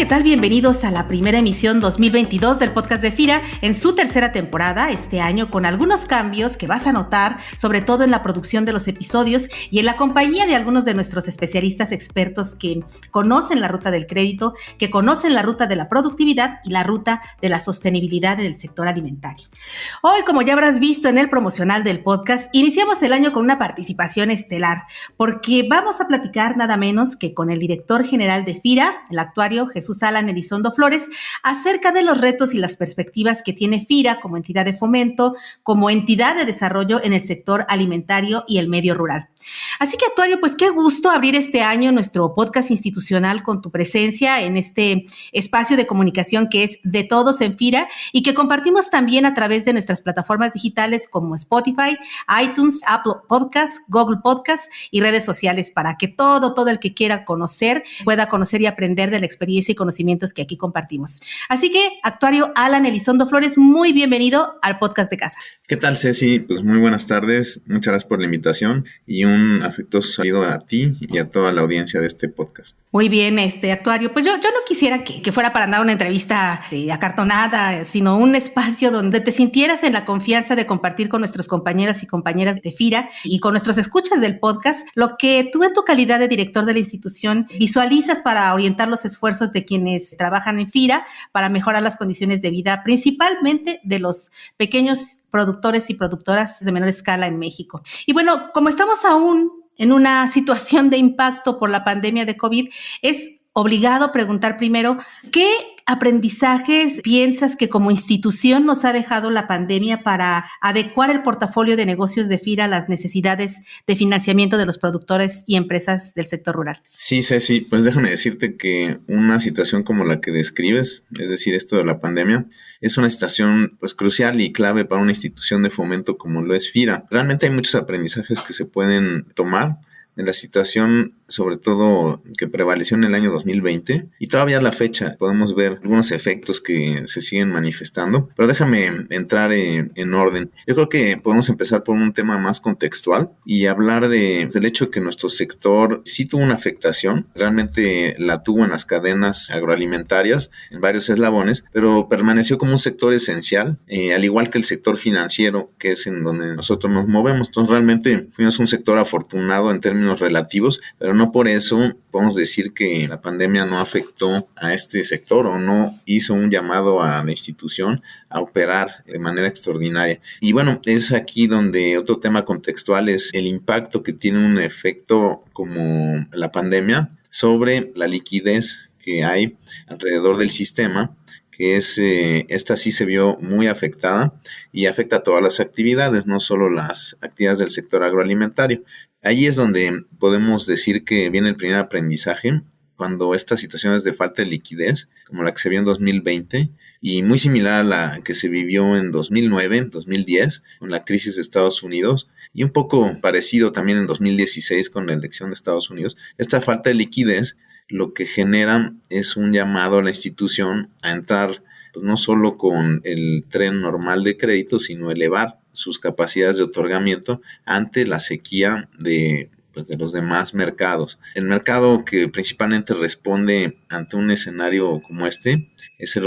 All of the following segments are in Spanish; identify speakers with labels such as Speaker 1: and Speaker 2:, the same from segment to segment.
Speaker 1: ¿qué tal? Bienvenidos a la primera emisión 2022 del podcast de FIRA en su tercera temporada, este año con algunos cambios que vas a notar, sobre todo en la producción de los episodios y en la compañía de algunos de nuestros especialistas expertos que conocen la ruta del crédito, que conocen la ruta de la productividad y la ruta de la sostenibilidad en el sector alimentario. Hoy, como ya habrás visto en el promocional del podcast, iniciamos el año con una participación estelar, porque vamos a platicar nada menos que con el director general de FIRA, el actuario Jesús Alan Elizondo Flores, acerca de los retos y las perspectivas que tiene FIRA como entidad de fomento, como entidad de desarrollo en el sector alimentario y el medio rural. Así que, actuario, pues qué gusto abrir este año nuestro podcast institucional con tu presencia en este espacio de comunicación que es de todos en FIRA y que compartimos también a través de nuestras plataformas digitales como Spotify, iTunes, Apple Podcasts, Google Podcasts y redes sociales para que todo el que quiera conocer pueda conocer y aprender de la experiencia y conocimientos que aquí compartimos. Así que, actuario Alan Elizondo Flores, muy bienvenido al podcast de casa.
Speaker 2: ¿Qué tal, Ceci? Pues muy buenas tardes, muchas gracias por la invitación y un afectuoso saludo a ti y a toda la audiencia de este podcast.
Speaker 1: Muy bien, actuario. Pues yo no quisiera que fuera para dar una entrevista acartonada, sino un espacio donde te sintieras en la confianza de compartir con nuestros compañeras y compañeras de FIRA y con nuestros escuchas del podcast lo que tú en tu calidad de director de la institución visualizas para orientar los esfuerzos de quienes trabajan en FIRA para mejorar las condiciones de vida, principalmente de los pequeños productores y productoras de menor escala en México. Y bueno, como estamos aún en una situación de impacto por la pandemia de COVID, es obligado preguntar primero, ¿qué aprendizajes piensas que como institución nos ha dejado la pandemia para adecuar el portafolio de negocios de FIRA a las necesidades de financiamiento de los productores y empresas del sector rural?
Speaker 2: Sí, Ceci, pues déjame decirte que una situación como la que describes, es decir, esto de la pandemia, es una situación pues crucial y clave para una institución de fomento como lo es FIRA. Realmente hay muchos aprendizajes que se pueden tomar de la situación, sobre todo que prevaleció en el año 2020 y todavía a la fecha podemos ver algunos efectos que se siguen manifestando, pero déjame entrar en orden. Yo creo que podemos empezar por un tema más contextual y hablar del hecho de que nuestro sector sí tuvo una afectación, realmente la tuvo en las cadenas agroalimentarias, en varios eslabones, pero permaneció como un sector esencial, al igual que el sector financiero, que es en donde nosotros nos movemos. Entonces realmente fuimos un sector afortunado en términos relativos, pero no por eso podemos decir que la pandemia no afectó a este sector o no hizo un llamado a la institución a operar de manera extraordinaria. Y bueno, es aquí donde otro tema contextual es el impacto que tiene un efecto como la pandemia sobre la liquidez que hay alrededor del sistema, que es, esta sí se vio muy afectada y afecta a todas las actividades, no solo las actividades del sector agroalimentario. Allí es donde podemos decir que viene el primer aprendizaje, cuando estas situaciones de falta de liquidez, como la que se vio en 2020, y muy similar a la que se vivió en 2009, 2010, con la crisis de Estados Unidos, y un poco parecido también en 2016 con la elección de Estados Unidos, esta falta de liquidez lo que genera es un llamado a la institución a entrar pues, no solo con el tren normal de crédito, sino elevar sus capacidades de otorgamiento ante la sequía de los demás mercados. El mercado que principalmente responde ante un escenario como este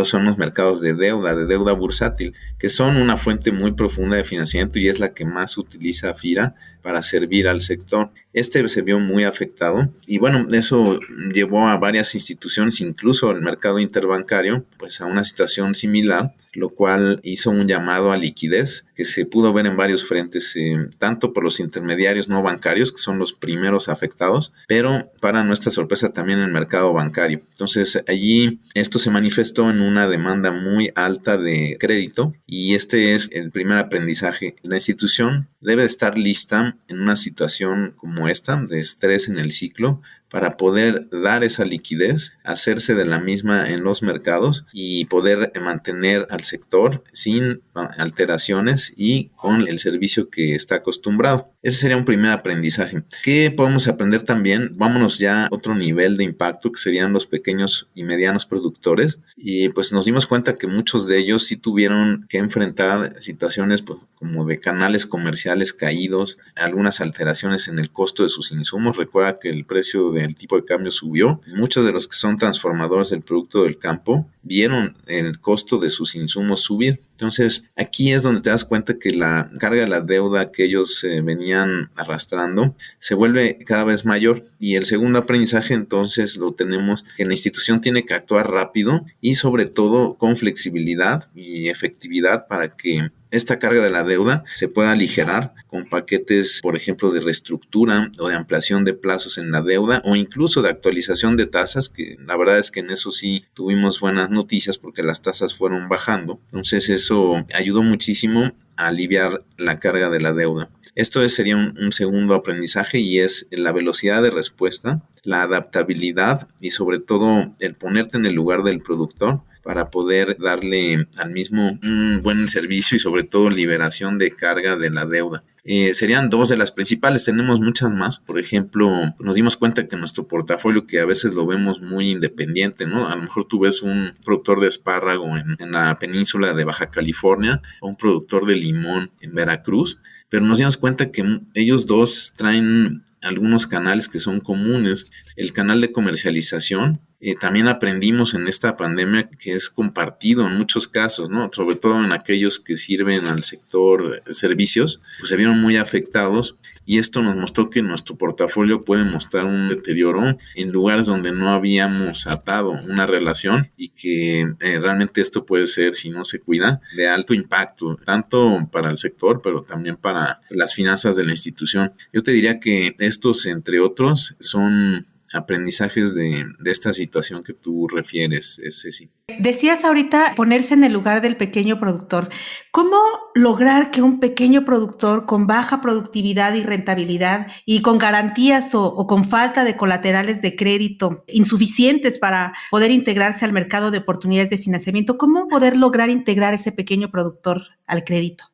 Speaker 2: son los mercados de deuda bursátil, que son una fuente muy profunda de financiamiento y es la que más utiliza FIRA para servir al sector. Este se vio muy afectado y bueno, eso llevó a varias instituciones, incluso el mercado interbancario, pues a una situación similar, lo cual hizo un llamado a liquidez que se pudo ver en varios frentes, tanto por los intermediarios no bancarios, que son los primeros afectados, pero para nuestra sorpresa también en el mercado bancario. Entonces allí esto se manifestó en una demanda muy alta de crédito y este es el primer aprendizaje. La institución debe estar lista en una situación como esta, de estrés en el ciclo, para poder dar esa liquidez, hacerse de la misma en los mercados y poder mantener al sector sin alteraciones y con el servicio que está acostumbrado. Ese sería un primer aprendizaje. ¿Qué podemos aprender también? Vámonos ya a otro nivel de impacto, que serían los pequeños y medianos productores. Y pues nos dimos cuenta que muchos de ellos sí tuvieron que enfrentar situaciones pues, como de canales comerciales caídos, algunas alteraciones en el costo de sus insumos. Recuerda que el precio del tipo de cambio subió. Muchos de los que son transformadores del producto del campo vieron el costo de sus insumos subir. Entonces, aquí es donde te das cuenta que la carga de la deuda que ellos venían arrastrando se vuelve cada vez mayor. Y el segundo aprendizaje, entonces, lo tenemos que la institución tiene que actuar rápido y sobre todo con flexibilidad y efectividad para que esta carga de la deuda se pueda aligerar con paquetes, por ejemplo, de reestructura o de ampliación de plazos en la deuda o incluso de actualización de tasas, que la verdad es que en eso sí tuvimos buenas noticias porque las tasas fueron bajando. Entonces eso ayudó muchísimo a aliviar la carga de la deuda. Esto sería un segundo aprendizaje y es la velocidad de respuesta, la adaptabilidad y sobre todo el ponerte en el lugar del productor para poder darle al mismo un buen servicio y sobre todo liberación de carga de la deuda. Serían dos de las principales, tenemos muchas más. Por ejemplo, nos dimos cuenta que nuestro portafolio, que a veces lo vemos muy independiente, ¿no? A lo mejor tú ves un productor de espárrago en la península de Baja California o un productor de limón en Veracruz, pero nos dimos cuenta que ellos dos traen algunos canales que son comunes. El canal de comercialización, también aprendimos en esta pandemia que es compartido en muchos casos, ¿no? Sobre todo en aquellos que sirven al sector servicios, pues se vieron muy afectados y esto nos mostró que nuestro portafolio puede mostrar un deterioro en lugares donde no habíamos atado una relación y que realmente esto puede ser, si no se cuida, de alto impacto, tanto para el sector, pero también para las finanzas de la institución. Yo te diría que estos, entre otros, son aprendizajes de esta situación que tú refieres, Ceci.
Speaker 1: Decías ahorita ponerse en el lugar del pequeño productor. ¿Cómo lograr que un pequeño productor con baja productividad y rentabilidad y con garantías o con falta de colaterales de crédito insuficientes para poder integrarse al mercado de oportunidades de financiamiento, cómo poder lograr integrar ese pequeño productor al crédito?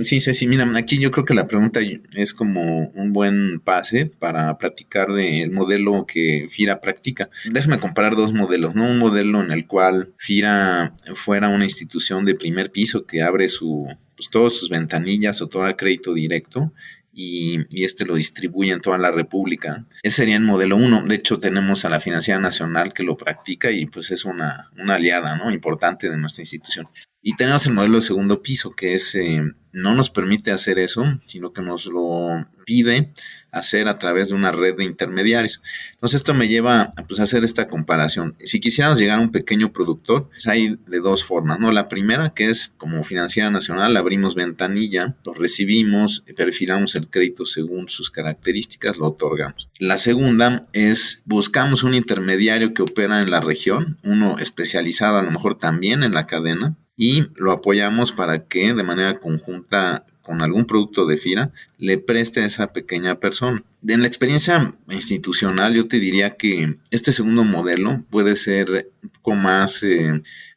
Speaker 2: Sí, Ceci, mira, aquí yo creo que la pregunta es como un buen pase para platicar del modelo que FIRA practica. Déjame comparar dos modelos, ¿no? Un modelo en el cual FIRA fuera una institución de primer piso que abre pues, todas sus ventanillas o todo el crédito directo y lo distribuye en toda la República. Ese sería el modelo 1. De hecho, tenemos a la Financiera Nacional que lo practica y pues es una aliada, ¿no? Importante de nuestra institución. Y tenemos el modelo de segundo piso, que no nos permite hacer eso, sino que nos lo pide hacer a través de una red de intermediarios. Entonces esto me lleva pues, a hacer esta comparación. Si quisiéramos llegar a un pequeño productor, pues hay de dos formas, ¿no? La primera, que es como Financiera Nacional, abrimos ventanilla, lo recibimos, perfilamos el crédito según sus características, lo otorgamos. La segunda es buscamos un intermediario que opera en la región, uno especializado a lo mejor también en la cadena, y lo apoyamos para que de manera conjunta con algún producto de FIRA le preste a esa pequeña persona. En la experiencia institucional yo te diría que este segundo modelo puede ser un poco más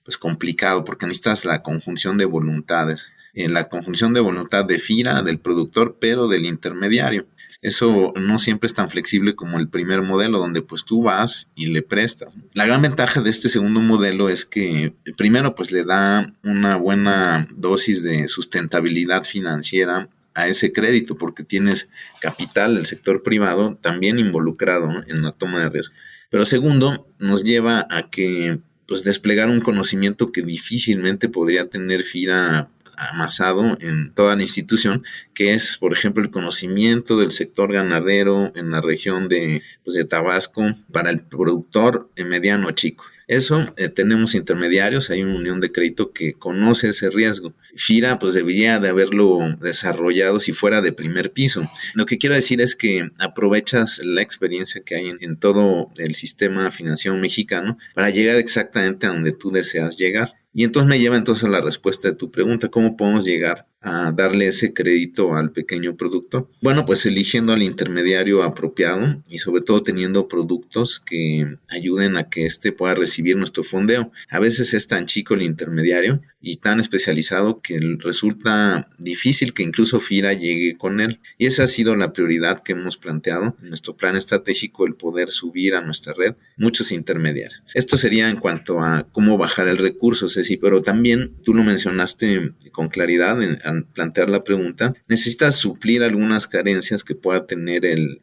Speaker 2: pues complicado porque necesitas la conjunción de voluntades. La conjunción de voluntad de FIRA, del productor, pero del intermediario. Eso no siempre es tan flexible como el primer modelo, donde pues tú vas y le prestas. La gran ventaja de este segundo modelo es que primero pues le da una buena dosis de sustentabilidad financiera a ese crédito, porque tienes capital del sector privado también involucrado, ¿no?, en la toma de riesgo. Pero segundo, nos lleva a que pues desplegar un conocimiento que difícilmente podría tener FIRA amasado en toda la institución, que es, por ejemplo, el conocimiento del sector ganadero en la región de Tabasco para el productor mediano chico. Eso, tenemos intermediarios, hay una unión de crédito que conoce ese riesgo. FIRA pues debería de haberlo desarrollado si fuera de primer piso. Lo que quiero decir es que aprovechas la experiencia que hay en todo el sistema financiero mexicano para llegar exactamente a donde tú deseas llegar. Y entonces me lleva a la respuesta de tu pregunta, ¿cómo podemos llegar a darle ese crédito al pequeño productor? Bueno, pues eligiendo al intermediario apropiado y sobre todo teniendo productos que ayuden a que éste pueda recibir nuestro fondeo. A veces es tan chico el intermediario y tan especializado que resulta difícil que incluso FIRA llegue con él. Y esa ha sido la prioridad que hemos planteado en nuestro plan estratégico, el poder subir a nuestra red muchos intermediarios. Esto sería en cuanto a cómo bajar el recurso, Ceci, pero también tú lo mencionaste con claridad al plantear la pregunta. Necesitas suplir algunas carencias que pueda tener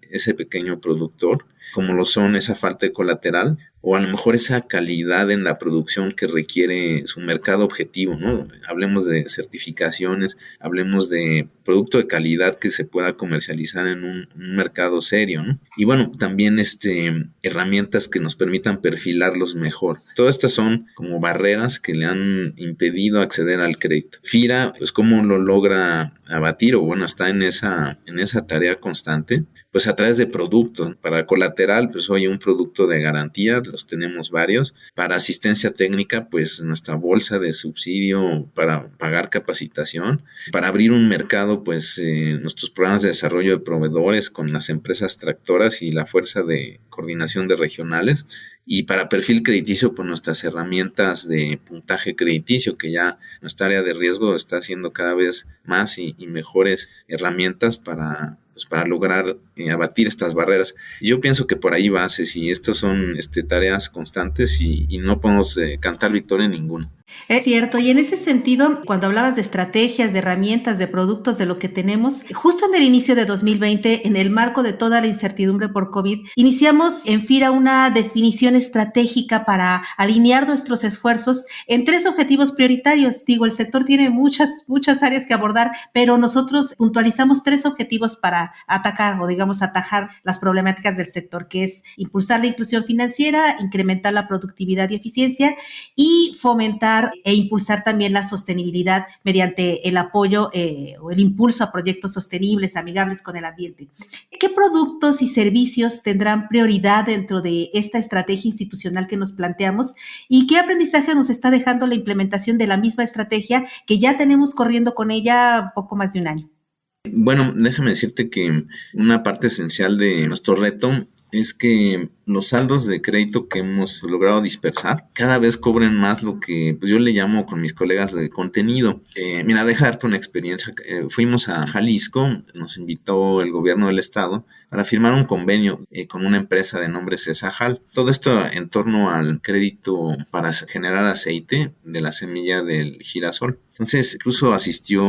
Speaker 2: ese pequeño productor, como lo son esa falta de colateral o a lo mejor esa calidad en la producción que requiere su mercado objetivo, ¿no? Hablemos de certificaciones, hablemos de producto de calidad que se pueda comercializar en un mercado serio, ¿no? Y bueno, también herramientas que nos permitan perfilarlos mejor. Todas estas son como barreras que le han impedido acceder al crédito. FIRA, pues cómo lo logra abatir, o bueno, está en esa tarea constante, pues a través de productos. Para colateral, pues hoy un producto de garantía, los tenemos varios. Para asistencia técnica, pues nuestra bolsa de subsidio para pagar capacitación. Para abrir un mercado, pues nuestros programas de desarrollo de proveedores con las empresas tractoras y la fuerza de coordinación de regionales. Y para perfil crediticio, pues nuestras herramientas de puntaje crediticio, que ya nuestra área de riesgo está haciendo cada vez más y mejores herramientas para lograr abatir estas barreras. Yo pienso que por ahí va, Ceci, estas son tareas constantes y no podemos cantar victoria en ninguna.
Speaker 1: Es cierto, y en ese sentido, cuando hablabas de estrategias, de herramientas, de productos, de lo que tenemos, justo en el inicio de 2020, en el marco de toda la incertidumbre por COVID, iniciamos en FIRA una definición estratégica para alinear nuestros esfuerzos en 3 objetivos prioritarios. Digo, el sector tiene muchas áreas que abordar, pero nosotros puntualizamos 3 objetivos para atacar o digamos atajar las problemáticas del sector, que es impulsar la inclusión financiera, incrementar la productividad y eficiencia y fomentar e impulsar también la sostenibilidad mediante el apoyo o el impulso a proyectos sostenibles, amigables con el ambiente. ¿Qué productos y servicios tendrán prioridad dentro de esta estrategia institucional que nos planteamos? ¿Y qué aprendizaje nos está dejando la implementación de la misma estrategia que ya tenemos corriendo con ella poco más de un año?
Speaker 2: Bueno, déjame decirte que una parte esencial de nuestro reto es que los saldos de crédito que hemos logrado dispersar cada vez cobren más lo que yo le llamo con mis colegas de contenido. Mira, deja darte una experiencia. Fuimos a Jalisco, nos invitó el gobierno del estado para firmar un convenio con una empresa de nombre Cesajal. Todo esto en torno al crédito para generar aceite de la semilla del girasol. Entonces, incluso asistió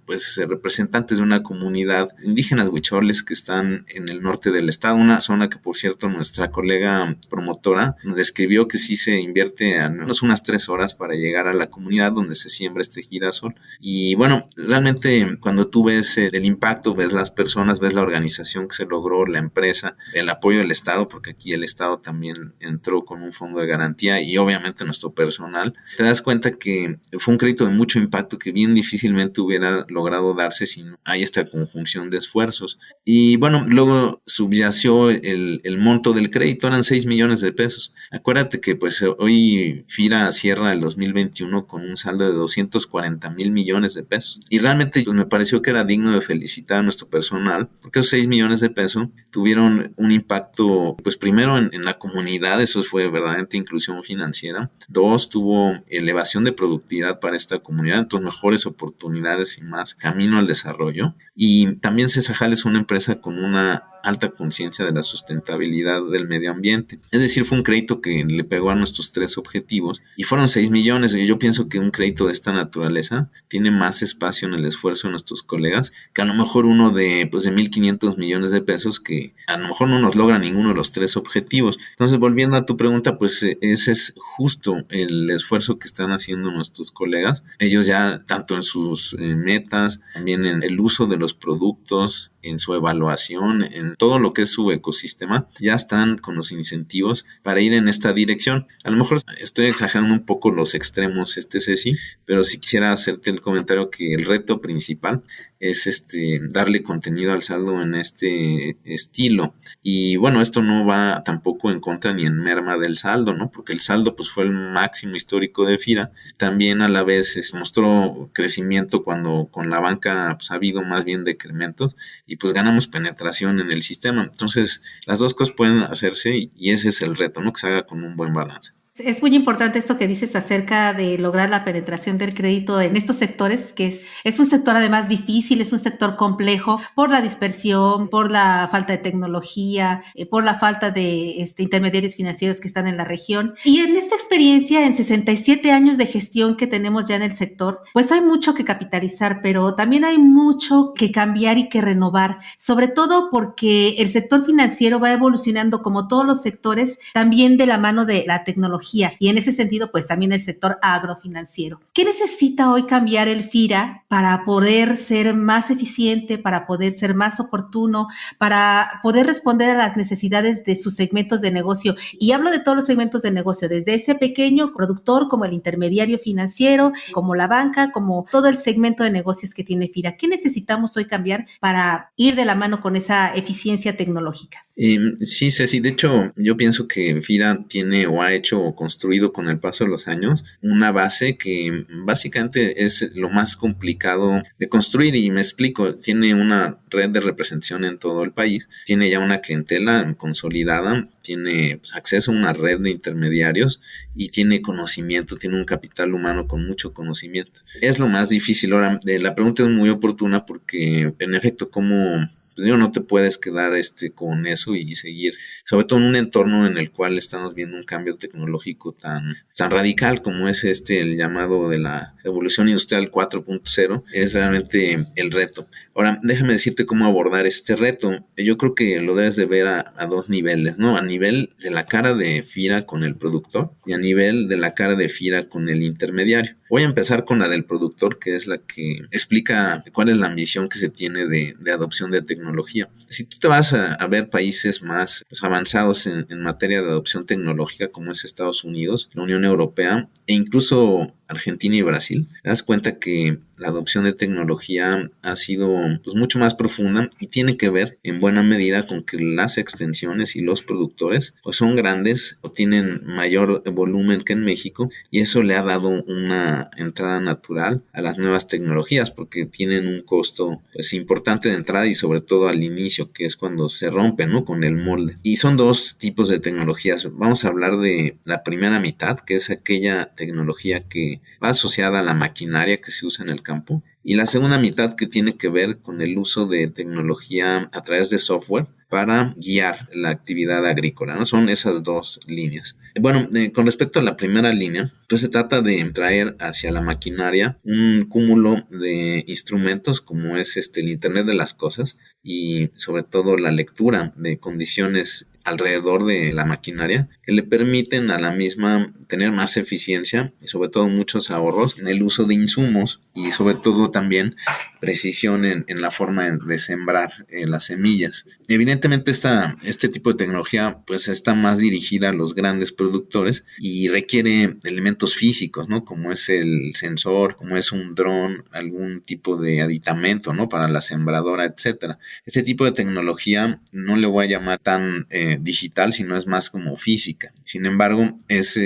Speaker 2: pues representantes de una comunidad indígenas huicholes que están en el norte del estado, una zona que por cierto nuestra colega promotora nos describió que sí se invierte al menos unas 3 horas para llegar a la comunidad donde se siembra este girasol. Y bueno, realmente cuando tú ves el impacto, ves las personas, ves la organización que se logró, la empresa, el apoyo del estado, porque aquí el estado también entró con un fondo de garantía y obviamente nuestro personal, te das cuenta que fue un crédito de mucho impacto que bien difícilmente hubiera logrado darse si no hay esta conjunción de esfuerzos. Y bueno, luego subyació el monto del crédito, eran 6 millones de pesos. Acuérdate que pues hoy FIRA cierra el 2021 con un saldo de 240,000 millones de pesos. Y realmente pues, me pareció que era digno de felicitar a nuestro personal, porque esos 6 millones de pesos tuvieron un impacto, pues primero en la comunidad, eso fue verdaderamente inclusión financiera. 2, tuvo elevación de productividad para esta comunidad, entonces mejores oportunidades y más camino al desarrollo. Y también Cesajal es una empresa con una alta conciencia de la sustentabilidad del medio ambiente. Es decir, fue un crédito que le pegó a nuestros 3 objetivos y fueron 6 millones. Y yo pienso que un crédito de esta naturaleza tiene más espacio en el esfuerzo de nuestros colegas que a lo mejor uno de 1,500 millones de pesos que a lo mejor no nos logra ninguno de los 3 objetivos. Entonces, volviendo a tu pregunta, pues ese es justo el esfuerzo que están haciendo nuestros colegas. Ellos ya, tanto en sus metas, también en el uso de los productos, en su evaluación, en todo lo que es su ecosistema, ya están con los incentivos para ir en esta dirección. A lo mejor estoy exagerando un poco los extremos, Ceci, pero sí quisiera hacerte el comentario que el reto principal es darle contenido al saldo en este estilo. Y bueno, esto no va tampoco en contra ni en merma del saldo, ¿no? Porque el saldo pues fue el máximo histórico de FIRA. También a la vez mostró crecimiento cuando con la banca pues ha habido más bien decrementos y pues ganamos penetración en el sistema. Entonces las dos cosas pueden hacerse y ese es el reto, ¿no? Que se haga con un buen balance.
Speaker 1: Es muy importante esto que dices acerca de lograr la penetración del crédito en estos sectores, que es un sector además difícil, es un sector complejo por la dispersión, por la falta de tecnología, por la falta de intermediarios financieros que están en la región. Y en esta experiencia, en 67 años de gestión que tenemos ya en el sector, pues hay mucho que capitalizar, pero también hay mucho que cambiar y que renovar, sobre todo porque el sector financiero va evolucionando como todos los sectores, también de la mano de la tecnología. Y en ese sentido, pues también el sector agrofinanciero. ¿Qué necesita hoy cambiar el FIRA para poder ser más eficiente, para poder ser más oportuno, para poder responder a las necesidades de sus segmentos de negocio? Y hablo de todos los segmentos de negocio, desde ese pequeño productor, como el intermediario financiero, como la banca, como todo el segmento de negocios que tiene FIRA. ¿Qué necesitamos hoy cambiar para ir de la mano con esa eficiencia tecnológica?
Speaker 2: Sí, Ceci, de hecho yo pienso que FIRA tiene o ha hecho o construido con el paso de los años una base que básicamente es lo más complicado de construir y me explico, tiene una red de representación en todo el país, tiene ya una clientela consolidada, tiene pues, acceso a una red de intermediarios y tiene conocimiento, tiene un capital humano con mucho conocimiento. Es lo más difícil. Ahora, la pregunta es muy oportuna porque en efecto, ¿cómo no te puedes quedar con eso y seguir, sobre todo en un entorno en el cual estamos viendo un cambio tecnológico tan radical como es el llamado de la revolución industrial 4.0, es realmente el reto. Ahora, déjame decirte cómo abordar este reto. Yo creo que lo debes de ver a dos niveles, ¿no? A nivel de la cara de FIRA con el productor y a nivel de la cara de FIRA con el intermediario. Voy a empezar con la del productor, que es la que explica cuál es la ambición que se tiene de adopción de tecnología. Si tú te vas a ver países más avanzados en materia de adopción tecnológica, como es Estados Unidos, la Unión Europea e incluso Argentina y Brasil, te das cuenta que la adopción de tecnología ha sido pues, mucho más profunda y tiene que ver en buena medida con que las extensiones y los productores pues, son grandes o tienen mayor volumen que en México y eso le ha dado una entrada natural a las nuevas tecnologías porque tienen un costo pues, importante de entrada y sobre todo al inicio, que es cuando se rompen, ¿no? Con el molde. Y son dos tipos de tecnologías. Vamos a hablar de la primera mitad, que es aquella tecnología que va asociada a la maquinaria que se usa en el campo y la segunda mitad que tiene que ver con el uso de tecnología a través de software para guiar la actividad agrícola, ¿no? Son esas dos líneas. Bueno, con respecto a la primera línea, pues se trata de traer hacia la maquinaria un cúmulo de instrumentos como es el Internet de las Cosas y sobre todo la lectura de condiciones alrededor de la maquinaria que le permiten a la misma tener más eficiencia y sobre todo muchos ahorros en el uso de insumos y sobre todo también precisión en la forma de sembrar las semillas. Evidentemente este tipo de tecnología pues está más dirigida a los grandes productores y requiere elementos físicos, ¿no? Como es el sensor, como es un dron, algún tipo de aditamento, ¿no? Para la sembradora, etcétera. Este tipo de tecnología no le voy a llamar tan digital, sino es más como física. Sin embargo, es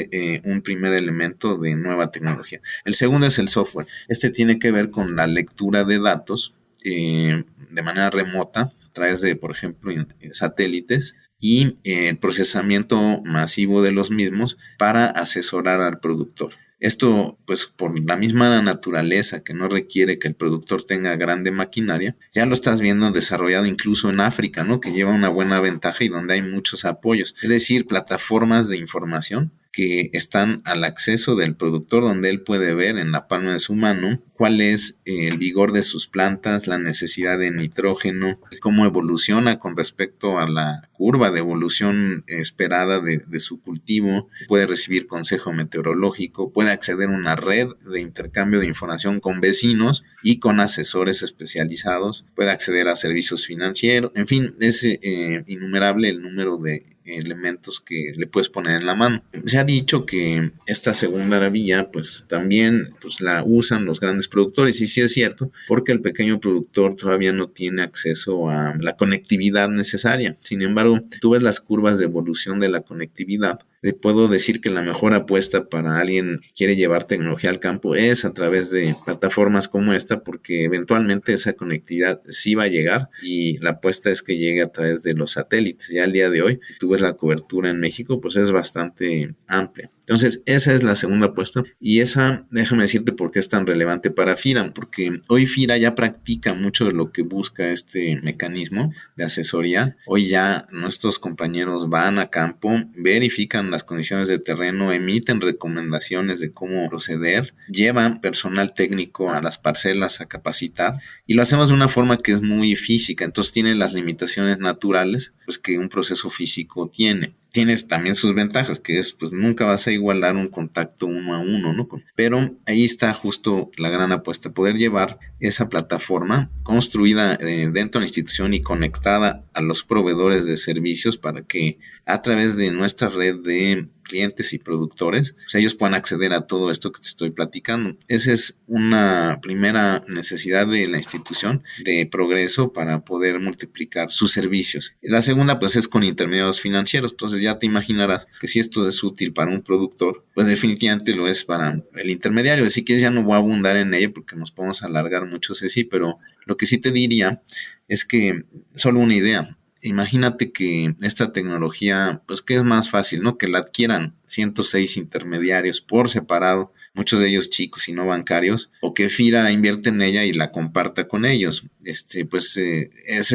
Speaker 2: un primer elemento de nueva tecnología. El segundo es el software. Este tiene que ver con la lectura de datos de manera remota a través de, por ejemplo, satélites y el procesamiento masivo de los mismos para asesorar al productor. Esto, pues por la misma naturaleza que no requiere que el productor tenga grande maquinaria, ya lo estás viendo desarrollado incluso en África, ¿no? Que lleva una buena ventaja y donde hay muchos apoyos. Es decir, plataformas de información que están al acceso del productor donde él puede ver en la palma de su mano cuál es el vigor de sus plantas, la necesidad de nitrógeno, cómo evoluciona con respecto a la curva de evolución esperada de su cultivo, puede recibir consejo meteorológico, puede acceder a una red de intercambio de información con vecinos y con asesores especializados, puede acceder a servicios financieros, en fin, es innumerable el número de elementos que le puedes poner en la mano. Se ha dicho que esta segunda vía pues también pues la usan los grandes productores, y sí es cierto, porque el pequeño productor todavía no tiene acceso a la conectividad necesaria. Sin embargo, tú ves las curvas de evolución de la conectividad. Le puedo decir que la mejor apuesta para alguien que quiere llevar tecnología al campo es a través de plataformas como esta, porque eventualmente esa conectividad sí va a llegar, y la apuesta es que llegue a través de los satélites. Ya al día de hoy, si tú ves la cobertura en México, pues es bastante amplia. Entonces, esa es la segunda apuesta, y esa, déjame decirte por qué es tan relevante para FIRA, porque hoy FIRA ya practica mucho de lo que busca este mecanismo de asesoría. Hoy ya nuestros compañeros van a campo, verifican las condiciones de terreno, emiten recomendaciones de cómo proceder, llevan personal técnico a las parcelas a capacitar, y lo hacemos de una forma que es muy física. Entonces tiene las limitaciones naturales pues que un proceso físico tiene. Tienes también sus ventajas, que es pues nunca vas a igualar un contacto uno a uno, ¿no? Pero ahí está justo la gran apuesta, poder llevar esa plataforma construida dentro de la institución y conectada a los proveedores de servicios, para que a través de nuestra red de clientes y productores, pues ellos puedan acceder a todo esto que te estoy platicando. Esa es una primera necesidad de la institución de progreso para poder multiplicar sus servicios. La segunda pues es con intermediarios financieros. Entonces ya te imaginarás que si esto es útil para un productor, pues definitivamente lo es para el intermediario. Así que ya no voy a abundar en ello porque nos podemos alargar mucho, Ceci, pero lo que sí te diría es que solo una idea. Imagínate que esta tecnología, pues que es más fácil, ¿no? Que la adquieran 106 intermediarios por separado, muchos de ellos chicos y no bancarios, o que FIRA invierte en ella y la comparta con ellos. Ese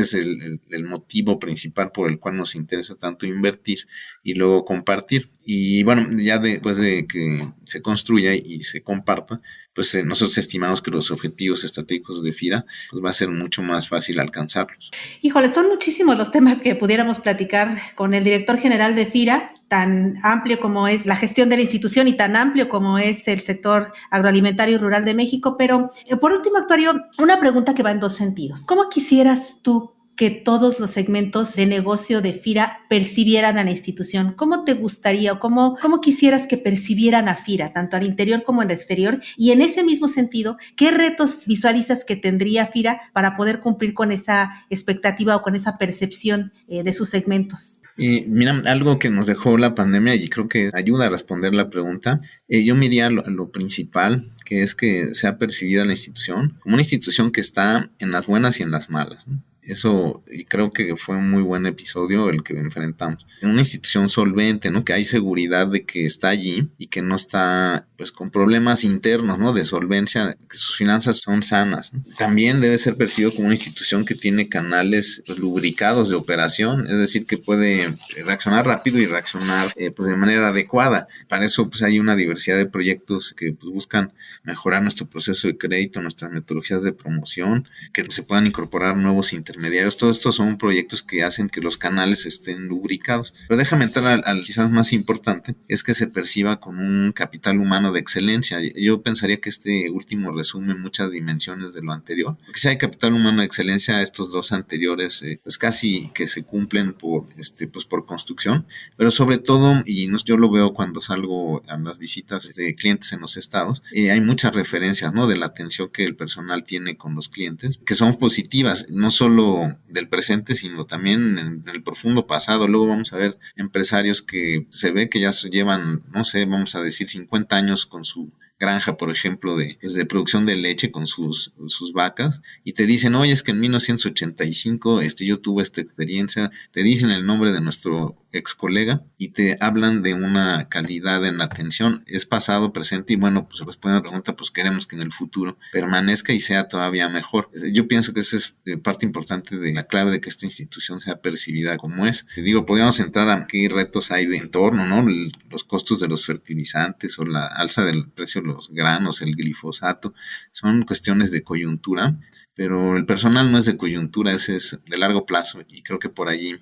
Speaker 2: es el motivo principal por el cual nos interesa tanto invertir y luego compartir. Y bueno, ya después de que se construya y se comparta, pues nosotros estimamos que los objetivos estratégicos de FIRA pues va a ser mucho más fácil alcanzarlos.
Speaker 1: Híjole, son muchísimos los temas que pudiéramos platicar con el director general de FIRA, tan amplio como es la gestión de la institución y tan amplio como es el sector agroalimentario y rural de México. Pero por último, actuario, una pregunta que va en dos sentidos. ¿Cómo quisieras tú que todos los segmentos de negocio de FIRA percibieran a la institución? ¿Cómo te gustaría o cómo quisieras que percibieran a FIRA, tanto al interior como al exterior? Y en ese mismo sentido, ¿qué retos visualizas que tendría FIRA para poder cumplir con esa expectativa o con esa percepción de sus segmentos?
Speaker 2: Mira, algo que nos dejó la pandemia y creo que ayuda a responder la pregunta, yo me diría lo principal, que es que sea percibida la institución como una institución que está en las buenas y en las malas, ¿no? Eso, y creo que fue un muy buen episodio el que enfrentamos. En una institución solvente, ¿no? Que hay seguridad de que está allí y que no está, pues, con problemas internos, ¿no? De solvencia, que sus finanzas son sanas, ¿no? También debe ser percibido como una institución que tiene canales pues, lubricados de operación, es decir, que puede reaccionar rápido y reaccionar pues, de manera adecuada. Para eso, pues, hay una diversidad de proyectos que pues, buscan mejorar nuestro proceso de crédito, nuestras metodologías de promoción, que se puedan incorporar nuevos intermediarios. Todos estos son proyectos que hacen que los canales estén lubricados. Pero déjame entrar al quizás más importante, es que se perciba con un capital humano de excelencia. Yo pensaría que este último resume muchas dimensiones de lo anterior. Porque si hay capital humano de excelencia, estos dos anteriores pues casi que se cumplen pues por construcción, pero sobre todo, y yo lo veo cuando salgo a las visitas de clientes en los estados, hay muchas referencias, ¿no? De la atención que el personal tiene con los clientes, que son positivas, no solo del presente, sino también en el profundo pasado. Luego vamos a ver empresarios que se ve que ya llevan, no sé, vamos a decir 50 años con su granja, por ejemplo, de producción de leche con sus vacas, y te dicen, oye, es que en 1985 yo tuve esta experiencia, te dicen el nombre de nuestro ex colega y te hablan de una calidad en la atención, es pasado, presente, y bueno, pues responde a la pregunta, pues queremos que en el futuro permanezca y sea todavía mejor. Yo pienso que esa es parte importante de la clave de que esta institución sea percibida como es. Te digo, podríamos entrar a qué retos hay de entorno, ¿no? Los costos de los fertilizantes o la alza del precio de los granos, el glifosato, son cuestiones de coyuntura, pero el personal no es de coyuntura, ese es de largo plazo, y creo que por allí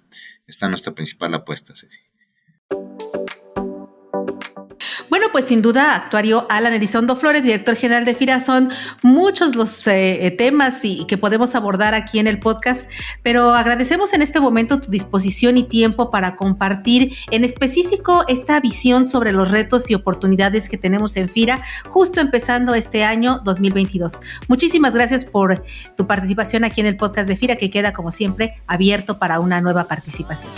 Speaker 2: está nuestra principal apuesta, Ceci.
Speaker 1: Bueno, pues sin duda, actuario Alan Elizondo Flores, director general de FIRA, son muchos los temas y que podemos abordar aquí en el podcast, pero agradecemos en este momento tu disposición y tiempo para compartir en específico esta visión sobre los retos y oportunidades que tenemos en FIRA, justo empezando este año 2022. Muchísimas gracias por tu participación aquí en el podcast de FIRA, que queda como siempre abierto para una nueva participación.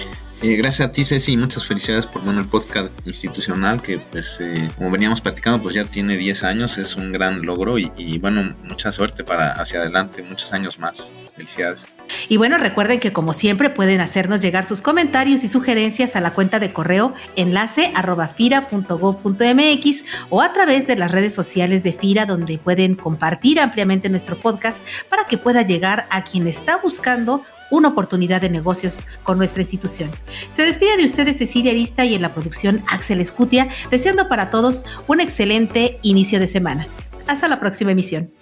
Speaker 2: Gracias a ti, Ceci, y muchas felicidades por el podcast institucional que, pues, como veníamos platicando, pues ya tiene 10 años, es un gran logro y bueno, mucha suerte para hacia adelante, muchos años más. Felicidades.
Speaker 1: Y bueno, recuerden que como siempre pueden hacernos llegar sus comentarios y sugerencias a la cuenta de correo enlace@fira.gov.mx o a través de las redes sociales de FIRA, donde pueden compartir ampliamente nuestro podcast para que pueda llegar a quien está buscando una oportunidad de negocios con nuestra institución. Se despide de ustedes Cecilia Arista y en la producción Axel Escutia, deseando para todos un excelente inicio de semana. Hasta la próxima emisión.